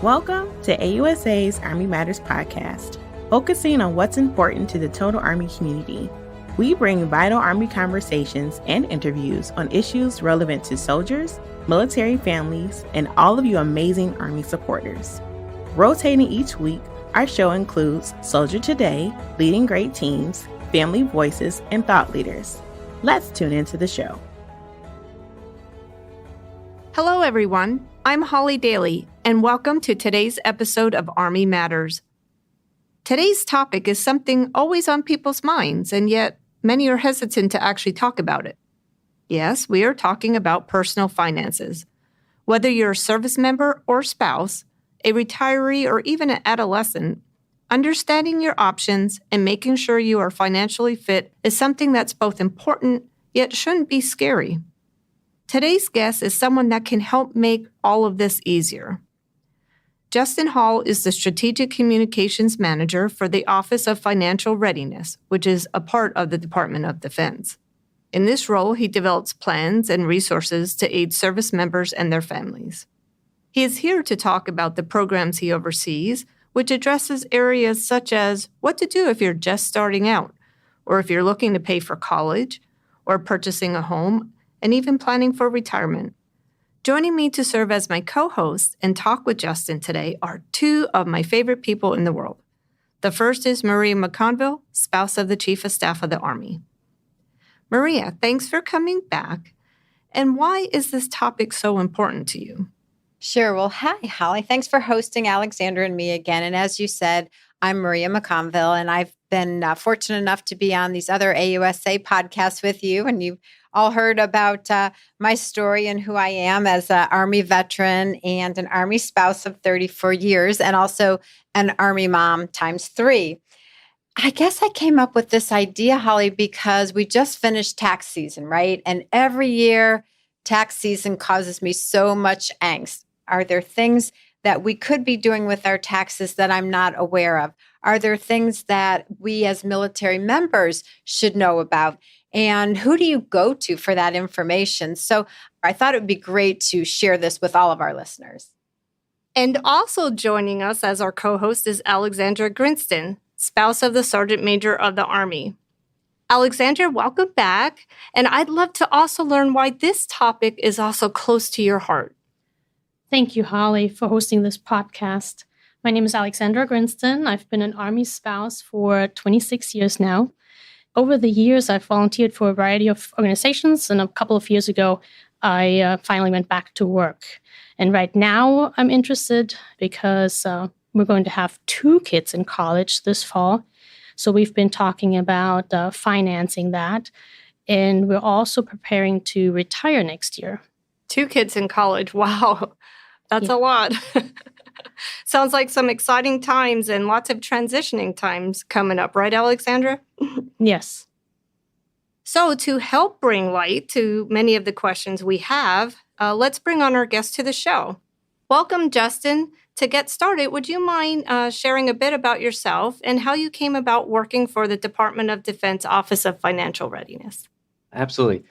Welcome to AUSA's Army Matters podcast, focusing on what's important to the total Army community. We bring vital Army conversations and interviews on issues relevant to soldiers, military families, and all of you amazing Army supporters. Rotating each week, our show includes Soldier Today, Leading Great Teams, Family Voices, and Thought Leaders. Let's tune into the show. Hello, everyone. I'm Holly Dailey, and welcome to today's episode of Army Matters. Today's topic is something always on people's minds, and yet many are hesitant to actually talk about it. Yes, we are talking about personal finances. Whether you're a service member or spouse, a retiree, or even an adolescent, understanding your options and making sure you are financially fit is something that's both important, yet shouldn't be scary. Today's guest is someone that can help make all of this easier. Justin Hall is the Strategic Communications Manager for the Office of Financial Readiness, which is a part of the Department of Defense. In this role, he develops plans and resources to aid service members and their families. He is here to talk about the programs he oversees, which addresses areas such as what to do if you're just starting out, or if you're looking to pay for college, or purchasing a home, and even planning for retirement. Joining me to serve as my co-host and talk with Justin today are two of my favorite people in the world. The first is Maria McConville, spouse of the Chief of Staff of the Army. Maria, thanks for coming back. And why is this topic so important to you? Sure. Well, hi, Holly. Thanks for hosting Alexandra and me again. And as you said, I'm Maria McConville, and I've been fortunate enough to be on these other AUSA podcasts with you. And you've all heard about my story and who I am as an Army veteran and an Army spouse of 34 years, and also an Army mom times 3. I guess I came up with this idea, Holly, because we just finished tax season, right? And every year, tax season causes me so much angst. Are there things that we could be doing with our taxes that I'm not aware of? Are there things that we as military members should know about? And who do you go to for that information? So I thought it would be great to share this with all of our listeners. And also joining us as our co-host is Alexandra Grinston, spouse of the Sergeant Major of the Army. Alexandra, welcome back. And I'd love to also learn why this topic is also close to your heart. Thank you, Holly, for hosting this podcast. My name is Alexandra Grinston. I've been an Army spouse for 26 years now. Over the years, I've volunteered for a variety of organizations, and a couple of years ago, I finally went back to work. And right now, I'm interested because we're going to have 2 kids in college this fall. So we've been talking about financing that, and we're also preparing to retire next year. 2 kids in college. Wow. That's a lot. Sounds like some exciting times and lots of transitioning times coming up, right, Alexandra? Yes. So to help bring light to many of the questions we have, let's bring on our guest to the show. Welcome, Justin. To get started, would you mind sharing a bit about yourself and how you came about working for the Department of Defense Office of Financial Readiness? Absolutely.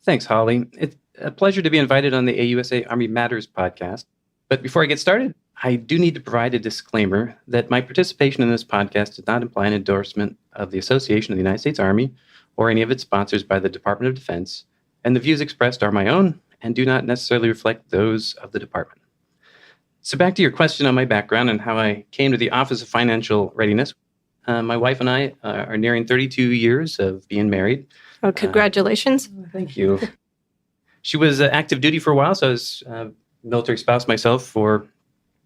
Thanks, Holly. It's a pleasure to be invited on the AUSA Army Matters podcast. But before I get started, I do need to provide a disclaimer that my participation in this podcast does not imply an endorsement of the Association of the United States Army or any of its sponsors by the Department of Defense, and the views expressed are my own and do not necessarily reflect those of the department. So back to your question on my background and how I came to the Office of Financial Readiness. My wife and I are nearing 32 years of being married. Oh, congratulations. Thank you. She was active duty for a while, so I was military spouse myself for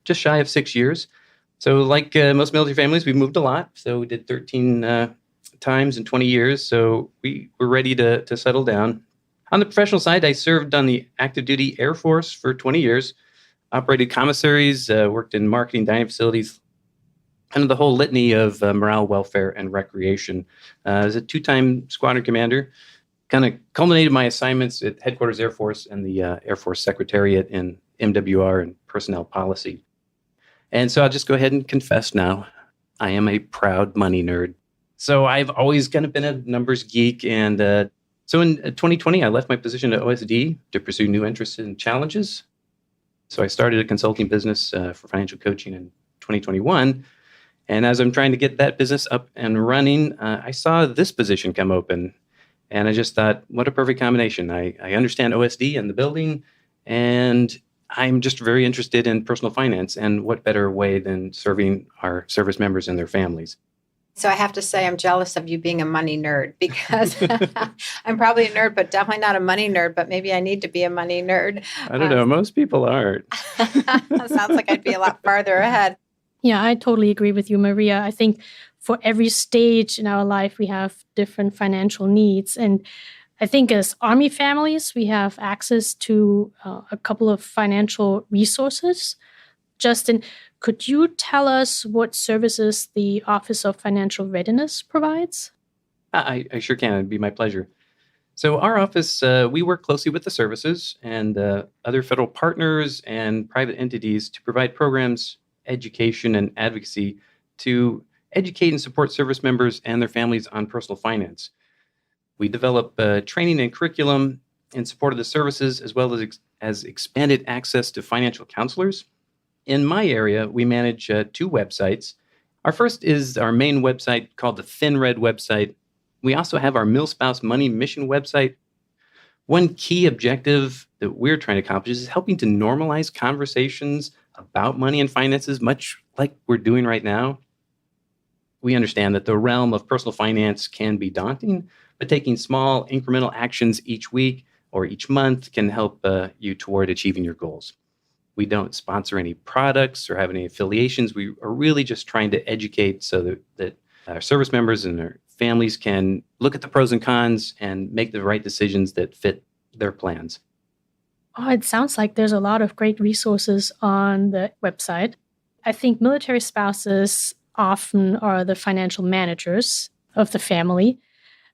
just shy of 6 years. So like most military families, we moved a lot. So we did 13 times in 20 years. So we were ready to settle down. On the professional side, I served on the active duty Air Force for 20 years, operated commissaries, worked in marketing, dining facilities, kind of the whole litany of morale, welfare, and recreation. As a 2-time squadron commander, kind of culminated my assignments at Headquarters Air Force and the Air Force Secretariat in MWR and Personnel Policy. And so I'll just go ahead and confess now, I am a proud money nerd. So I've always kind of been a numbers geek. And so in 2020, I left my position at OSD to pursue new interests and challenges. So I started a consulting business for financial coaching in 2021. And as I'm trying to get that business up and running, I saw this position come open. And I just thought, what a perfect combination. I understand OSD and the building, and I'm just very interested in personal finance. And what better way than serving our service members and their families? So I have to say I'm jealous of you being a money nerd because I'm probably a nerd, but definitely not a money nerd, but maybe I need to be a money nerd. I don't know. Most people aren't. Sounds like I'd be a lot farther ahead. Yeah, I totally agree with you, Maria. I think for every stage in our life, we have different financial needs. And I think as Army families, we have access to a couple of financial resources. Justin, could you tell us what services the Office of Financial Readiness provides? I sure can. It'd be my pleasure. So our office, we work closely with the services and other federal partners and private entities to provide programs, education, and advocacy to educate and support service members and their families on personal finance. We develop training and curriculum in support of the services, as well as expanded access to financial counselors. In my area, we manage 2 websites. Our first is our main website called the ThinRed website. We also have our MilSpouse Money Mission website. One key objective that we're trying to accomplish is helping to normalize conversations about money and finances, much like we're doing right now. We understand that the realm of personal finance can be daunting, but taking small incremental actions each week or each month can help you toward achieving your goals. We don't sponsor any products or have any affiliations. We are really just trying to educate so that our service members and their families can look at the pros and cons and make the right decisions that fit their plans. Oh, it sounds like there's a lot of great resources on the website. I think military spouses often are the financial managers of the family.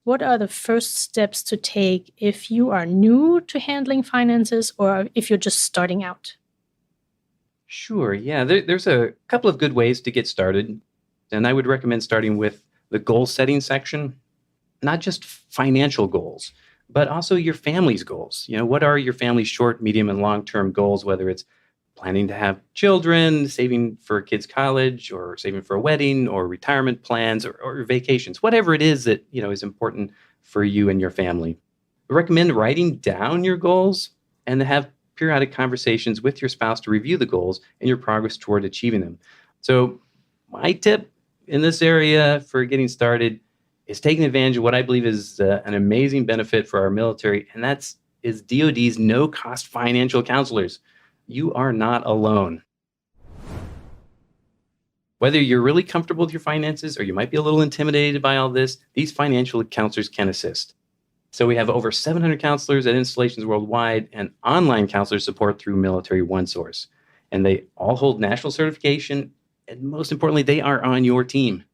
What are the first steps to take if you are new to handling finances or if you're just starting out? Sure. Yeah, there's a couple of good ways to get started. And I would recommend starting with the goal setting section, not just financial goals, but also your family's goals. You know, what are your family's short, medium, and long-term goals, whether it's planning to have children, saving for kids' college, or saving for a wedding, or retirement plans, or vacations, whatever it is that, you know, is important for you and your family. I recommend writing down your goals and have periodic conversations with your spouse to review the goals and your progress toward achieving them. So my tip in this area for getting started is taking advantage of what I believe is an amazing benefit for our military, and is DoD's no-cost financial counselors. You are not alone. Whether you're really comfortable with your finances or you might be a little intimidated by all this, these financial counselors can assist. So we have over 700 counselors at installations worldwide and online counselor support through Military OneSource. And they all hold national certification. And most importantly, they are on your team.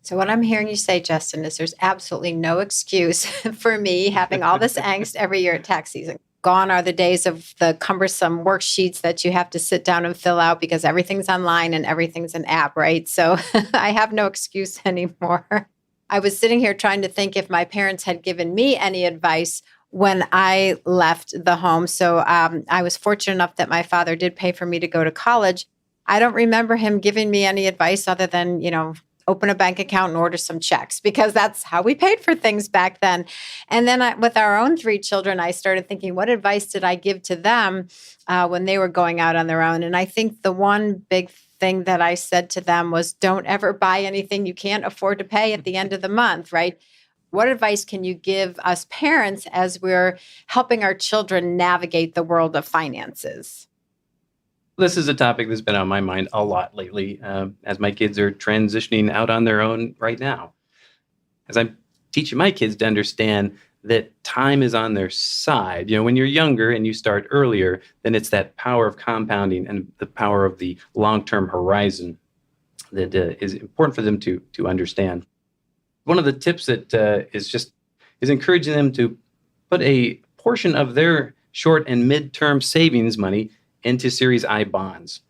So what I'm hearing you say, Justin, is there's absolutely no excuse for me having all this angst every year at tax season. Gone are the days of the cumbersome worksheets that you have to sit down and fill out because everything's online and everything's an app, right? So I have no excuse anymore. I was sitting here trying to think if my parents had given me any advice when I left the home. So I was fortunate enough that my father did pay for me to go to college. I don't remember him giving me any advice other than, you know, open a bank account and order some checks because that's how we paid for things back then. And then with our own 3 children, I started thinking, what advice did I give to them when they were going out on their own? And I think the one big thing that I said to them was, don't ever buy anything you can't afford to pay at the end of the month, right? What advice can you give us parents as we're helping our children navigate the world of finances? This is a topic that's been on my mind a lot lately as my kids are transitioning out on their own right now. As I'm teaching my kids to understand that time is on their side. You know, when you're younger and you start earlier, then it's that power of compounding and the power of the long-term horizon that is important for them to understand. One of the tips that is encouraging them to put a portion of their short and mid-term savings money into Series I bonds.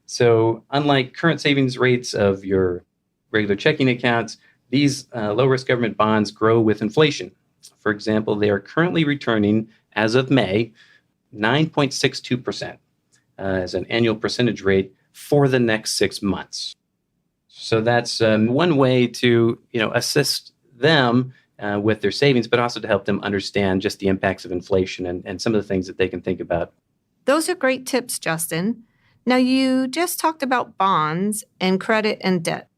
So unlike current savings rates of your regular checking accounts, these low-risk government bonds grow with inflation. For example, they are currently returning, as of May, 9.62%. as an annual percentage rate for the next 6 months. So that's one way to assist them with their savings, but also to help them understand just the impacts of inflation and some of the things that they can think about. Those are great tips, Justin. Now, you just talked about bonds and credit and debt.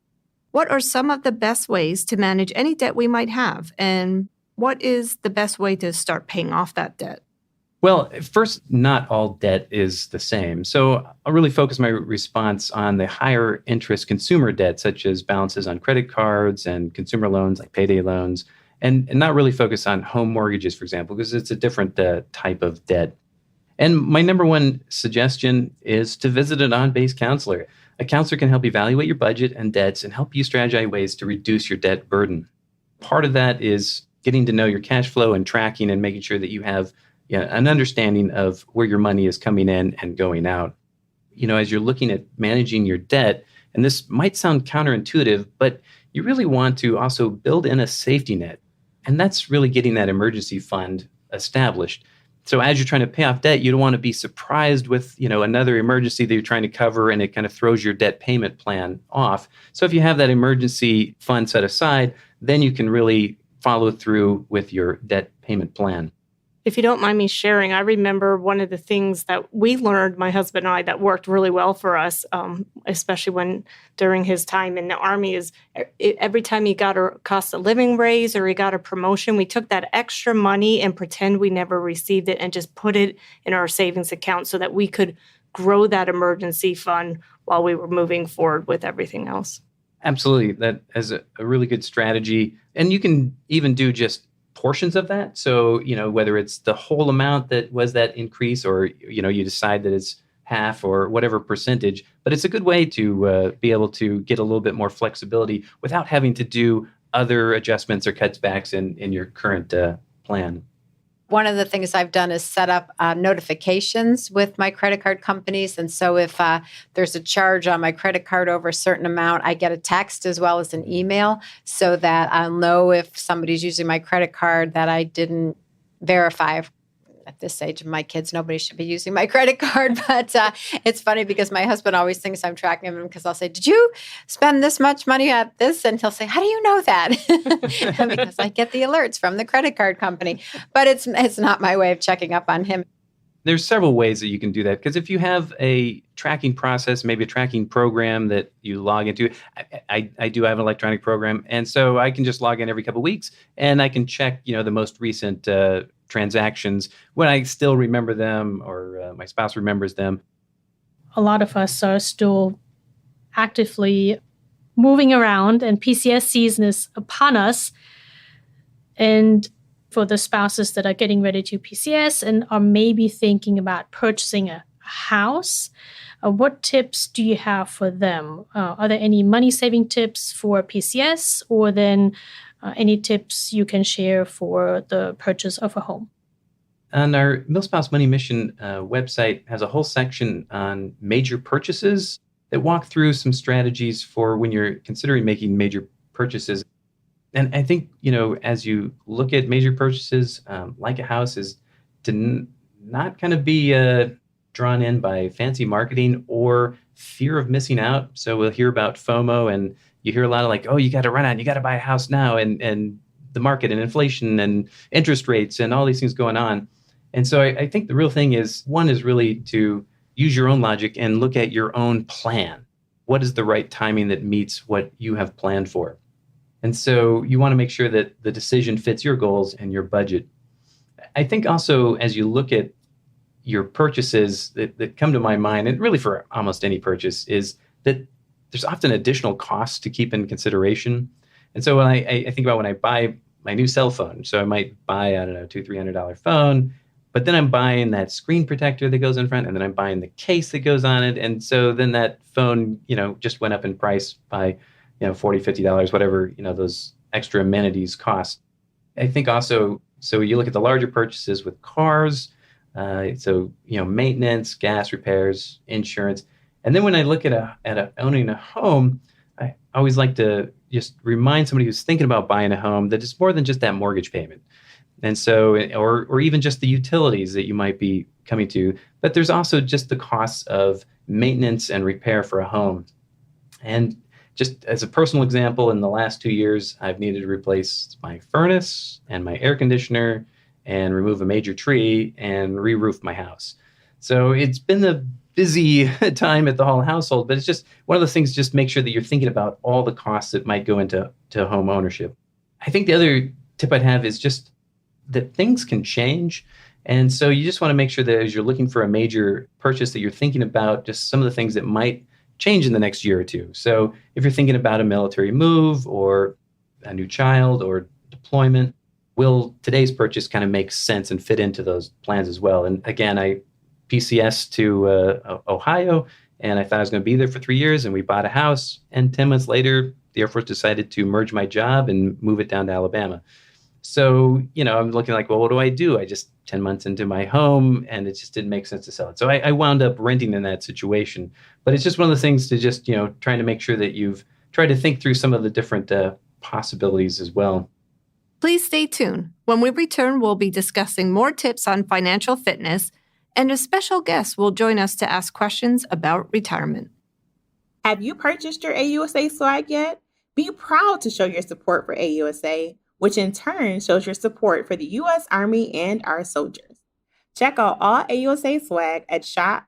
What are some of the best ways to manage any debt we might have? And what is the best way to start paying off that debt? Well, first, not all debt is the same. So I'll really focus my response on the higher interest consumer debt, such as balances on credit cards and consumer loans like payday loans, and not really focus on home mortgages, for example, because it's a different type of debt. And my number one suggestion is to visit an on-base counselor. A counselor can help evaluate your budget and debts and help you strategize ways to reduce your debt burden. Part of that is getting to know your cash flow and tracking and making sure that you have an understanding of where your money is coming in and going out. As you're looking at managing your debt, and this might sound counterintuitive, but you really want to also build in a safety net. And that's really getting that emergency fund established. So as you're trying to pay off debt, you don't want to be surprised with, another emergency that you're trying to cover, and it kind of throws your debt payment plan off. So if you have that emergency fund set aside, then you can really follow through with your debt payment plan. If you don't mind me sharing, I remember one of the things that we learned, my husband and I, that worked really well for us, especially during his time in the Army, is every time he got a cost of living raise or he got a promotion, we took that extra money and pretend we never received it and just put it in our savings account so that we could grow that emergency fund while we were moving forward with everything else. Absolutely. That is a really good strategy. And you can even do just portions of that. So, whether it's the whole amount that was that increase, or, you decide that it's half or whatever percentage, but it's a good way to be able to get a little bit more flexibility without having to do other adjustments or cutbacks in your current plan. One of the things I've done is set up notifications with my credit card companies. And so if there's a charge on my credit card over a certain amount, I get a text as well as an email so that I'll know if somebody's using my credit card that I didn't verify. At this age of my kids, nobody should be using my credit card. But it's funny because my husband always thinks I'm tracking him because I'll say, "Did you spend this much money at this?" And he'll say, "How do you know that?" Because I get the alerts from the credit card company. But it's not my way of checking up on him. There's several ways that you can do that, because if you have a tracking process, maybe a tracking program that you log into, I do have an electronic program, and so I can just log in every couple of weeks and I can check, the most recent transactions when I still remember them, or my spouse remembers them. A lot of us are still actively moving around, and PCS season is upon us. And for the spouses that are getting ready to PCS and are maybe thinking about purchasing a house, what tips do you have for them? Are there any money-saving tips for PCS, or then any tips you can share for the purchase of a home? And our MilSpouse Money Mission website has a whole section on major purchases that walk through some strategies for when you're considering making major purchases. And I think, as you look at major purchases, like a house, is to not kind of be drawn in by fancy marketing or fear of missing out. So we'll hear about FOMO, and you hear a lot of like, "Oh, you got to run out, you got to buy a house now," and the market and inflation and interest rates and all these things going on. And so I think the real thing is, one is really to use your own logic and look at your own plan. What is the right timing that meets what you have planned for? And so you want to make sure that the decision fits your goals and your budget. I think also, as you look at your purchases that come to my mind, and really for almost any purchase, is that there's often additional costs to keep in consideration. And so when I think about when I buy my new cell phone, so I might buy, I don't know, $200-300 phone, but then I'm buying that screen protector that goes in front, and then I'm buying the case that goes on it. And so then that phone, just went up in price by, $40-50, whatever, those extra amenities cost. I think also, so you look at the larger purchases with cars, maintenance, gas repairs, insurance. And then when I look at owning a home, I always like to just remind somebody who's thinking about buying a home that it's more than just that mortgage payment. And so, or even just the utilities that you might be coming to. But there's also just the costs of maintenance and repair for a home. And just as a personal example, in the last 2 years, I've needed to replace my furnace and my air conditioner and remove a major tree and re-roof my house. So it's been a busy time at the whole household, but it's just one of those things, just make sure that you're thinking about all the costs that might go into home ownership. I think the other tip I'd have is just that things can change. And so you just want to make sure that as you're looking for a major purchase that you're thinking about just some of the things that might change in the next year or two. So if you're thinking about a military move or a new child or deployment, will today's purchase kind of make sense and fit into those plans as well? And again, I PCS to Ohio, and I thought I was going to be there for 3 years, and we bought a house. And 10 months later, the Air Force decided to merge my job and move it down to Alabama. So, I'm looking like, well, what do I do? I just 10 months into my home, and it just didn't make sense to sell it. So I wound up renting in that situation. But it's just one of the things to just, trying to make sure that you've tried to think through some of the different possibilities as well. Please stay tuned. When we return, we'll be discussing more tips on financial fitness, and a special guest will join us to ask questions about retirement. Have you purchased your AUSA swag yet? Be proud to show your support for AUSA, which in turn shows your support for the U.S. Army and our soldiers. Check out all AUSA swag at shop.ausa.org.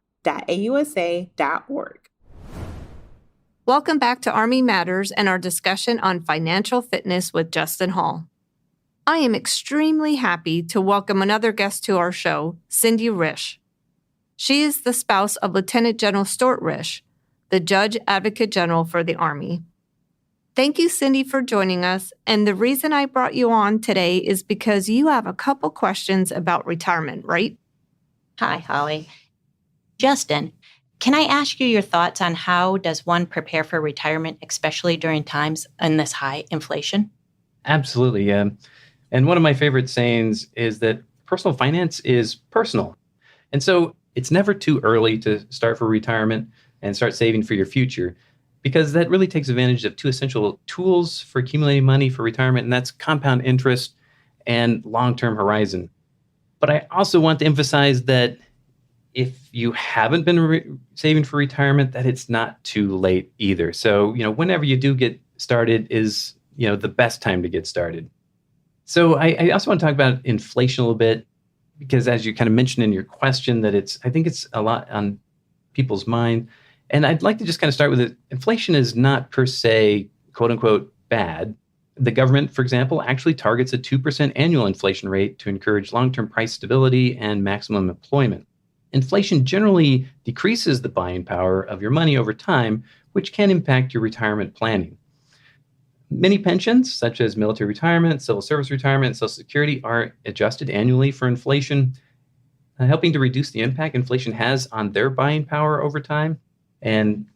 Welcome back to Army Matters and our discussion on financial fitness with Justin Hall. I am extremely happy to welcome another guest to our show, Cindy Risch. She is the spouse of Lieutenant General Stuart Risch, the Judge Advocate General for the Army. Thank you, Cindy, for joining us. And the reason I brought you on today is because you have a couple questions about retirement, right? Hi, Holly. Justin, can I ask you your thoughts on how does one prepare for retirement, especially during times in this high inflation? Absolutely. And one of my favorite sayings is that personal finance is personal. And so it's never too early to start for retirement and start saving for your future, because that really takes advantage of two essential tools for accumulating money for retirement, and that's compound interest and long-term horizon. But I also want to emphasize that if you haven't been saving for retirement, that it's not too late either. So, whenever you do get started is, the best time to get started. So I also want to talk about inflation a little bit, because as you kind of mentioned in your question, that I think it's a lot on people's mind. And I'd like to just kind of start with it. Inflation is not per se, quote unquote, bad. The government, for example, actually targets a 2% annual inflation rate to encourage long-term price stability and maximum employment. Inflation generally decreases the buying power of your money over time, which can impact your retirement planning. Many pensions, such as military retirement, civil service retirement, and Social Security, are adjusted annually for inflation, helping to reduce the impact inflation has on their buying power over time. And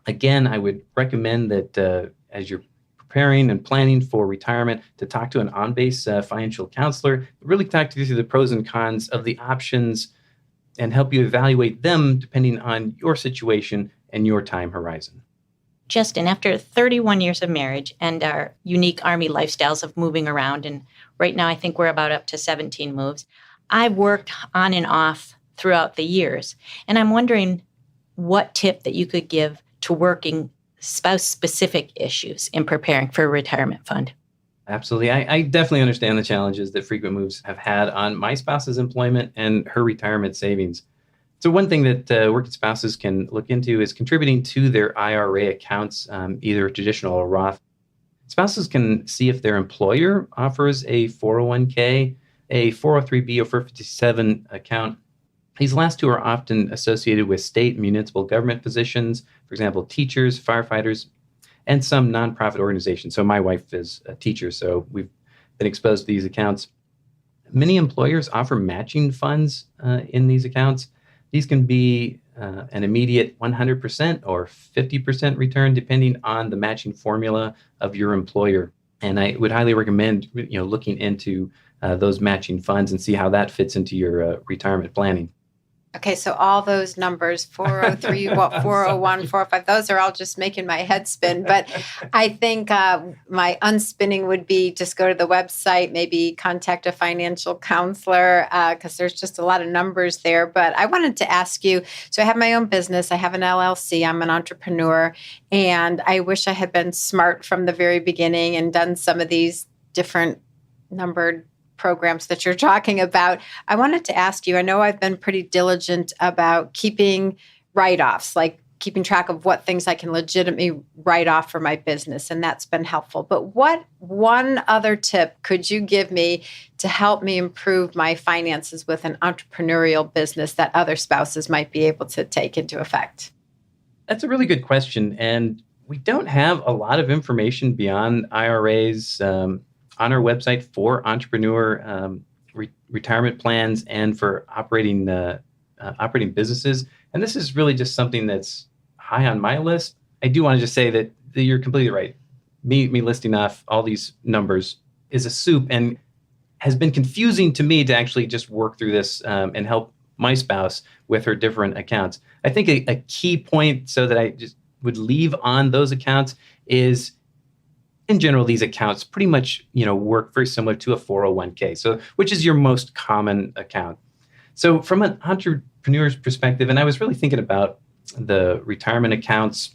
again, I would recommend that as you're preparing and planning for retirement, to talk to an on-base financial counselor, really talk to you through the pros and cons of the options and help you evaluate them depending on your situation and your time horizon. Justin, after 31 years of marriage and our unique Army lifestyles of moving around, and right now I think we're about up to 17 moves, I've worked on and off throughout the years. And I'm wondering what tip that you could give to working spouse-specific issues in preparing for a retirement fund. Absolutely. I definitely understand the challenges that frequent moves have had on my spouse's employment and her retirement savings. So one thing that working spouses can look into is contributing to their IRA accounts, either traditional or Roth. Spouses can see if their employer offers a 401k, a 403b, or 457 account. These last two are often associated with state and municipal government positions, for example, teachers, firefighters, and some nonprofit organizations. So my wife is a teacher, so we've been exposed to these accounts. Many employers offer matching funds in these accounts. These can be an immediate 100% or 50% return, depending on the matching formula of your employer. And I would highly recommend looking into those matching funds and see how that fits into your retirement planning. Okay, so all those numbers, 403, 401, 405, those are all just making my head spin. But I think my unspinning would be just go to the website, maybe contact a financial counselor, because there's just a lot of numbers there. But I wanted to ask you, so I have my own business. I have an LLC. I'm an entrepreneur. And I wish I had been smart from the very beginning and done some of these different numbered programs that you're talking about. I wanted to ask you, I know I've been pretty diligent about keeping write-offs, like keeping track of what things I can legitimately write off for my business, and that's been helpful. But what one other tip could you give me to help me improve my finances with an entrepreneurial business that other spouses might be able to take into effect? That's a really good question. And we don't have a lot of information beyond IRAs on our website for entrepreneur retirement plans and for operating businesses. And this is really just something that's high on my list. I do want to just say that you're completely right. Me listing off all these numbers is a soup and has been confusing to me to actually just work through this and help my spouse with her different accounts. I think a key point so that I just would leave on those accounts is, in general, these accounts pretty much, work very similar to a 401k. So, which is your most common account. So from an entrepreneur's perspective, and I was really thinking about the retirement accounts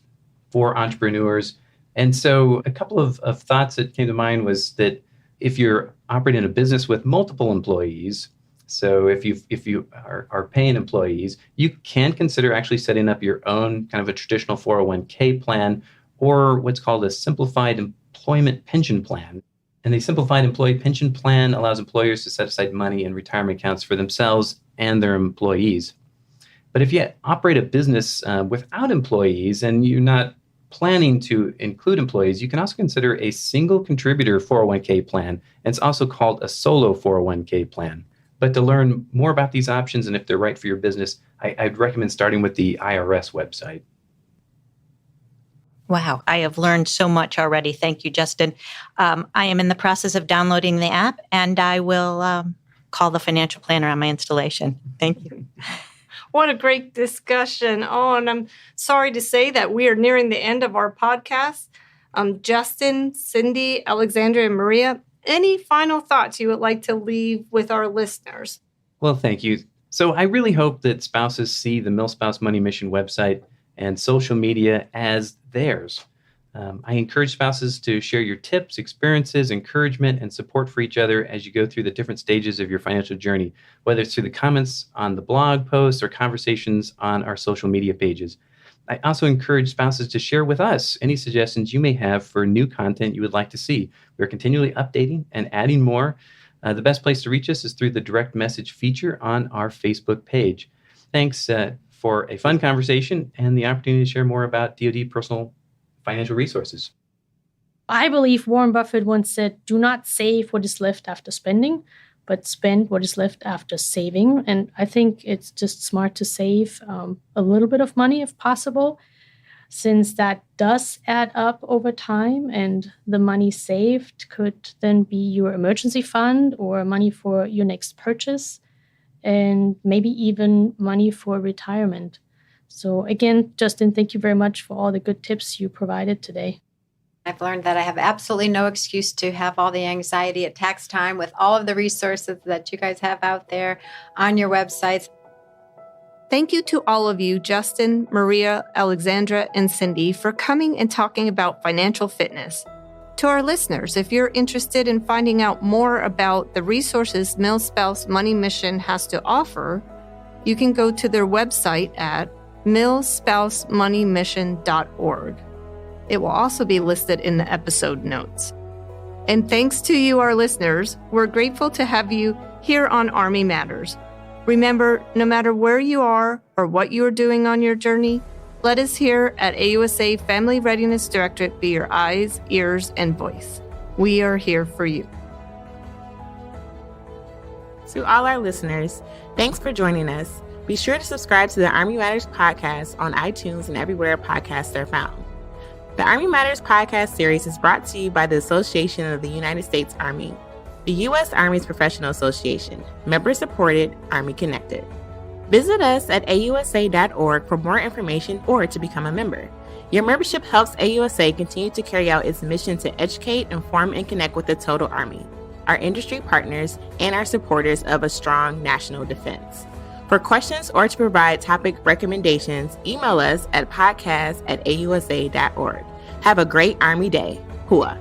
for entrepreneurs. And so a couple of thoughts that came to mind was that if you're operating a business with multiple employees, so if you are paying employees, you can consider actually setting up your own kind of a traditional 401k plan or what's called a simplified employment pension plan. And the simplified employee pension plan allows employers to set aside money in retirement accounts for themselves and their employees. But if you operate a business without employees and you're not planning to include employees, you can also consider a single contributor 401k plan. And it's also called a solo 401k plan. But to learn more about these options and if they're right for your business, I'd recommend starting with the IRS website. Wow, I have learned so much already. Thank you, Justin. I am in the process of downloading the app, and I will call the financial planner on my installation. Thank you. What a great discussion. Oh, and I'm sorry to say that we are nearing the end of our podcast. Justin, Cindy, Alexandra, and Maria, any final thoughts you would like to leave with our listeners? Well, thank you. So I really hope that spouses see the MilSpouse Money Mission website and social media as theirs. I encourage spouses to share your tips, experiences, encouragement, and support for each other as you go through the different stages of your financial journey, whether it's through the comments on the blog posts or conversations on our social media pages. I also encourage spouses to share with us any suggestions you may have for new content you would like to see. We're continually updating and adding more. The best place to reach us is through the direct message feature on our Facebook page. Thanks for a fun conversation and the opportunity to share more about DoD personal financial resources. I believe Warren Buffett once said, do not save what is left after spending, but spend what is left after saving. And I think it's just smart to save a little bit of money if possible, since that does add up over time. And the money saved could then be your emergency fund or money for your next purchase, and maybe even money for retirement. So again, Justin, thank you very much for all the good tips you provided today. I've learned that I have absolutely no excuse to have all the anxiety at tax time with all of the resources that you guys have out there on your websites. Thank you to all of you, Justin, Maria, Alexandra, and Cindy, for coming and talking about financial fitness. To our listeners, if you're interested in finding out more about the resources MilSpouse Money Mission has to offer, you can go to their website at milspousemoneymission.org. It will also be listed in the episode notes. And thanks to you, our listeners, we're grateful to have you here on Army Matters. Remember, no matter where you are or what you are doing on your journey, let us here at AUSA Family Readiness Directorate be your eyes, ears, and voice. We are here for you. To all our listeners, thanks for joining us. Be sure to subscribe to the Army Matters podcast on iTunes and everywhere podcasts are found. The Army Matters podcast series is brought to you by the Association of the United States Army, the U.S. Army's professional association, member-supported, Army-connected. Visit us at ausa.org for more information or to become a member. Your membership helps AUSA continue to carry out its mission to educate, inform, and connect with the total Army, our industry partners, and our supporters of a strong national defense. For questions or to provide topic recommendations, email us at podcast@ausa.org. Have a great Army Day. Hua.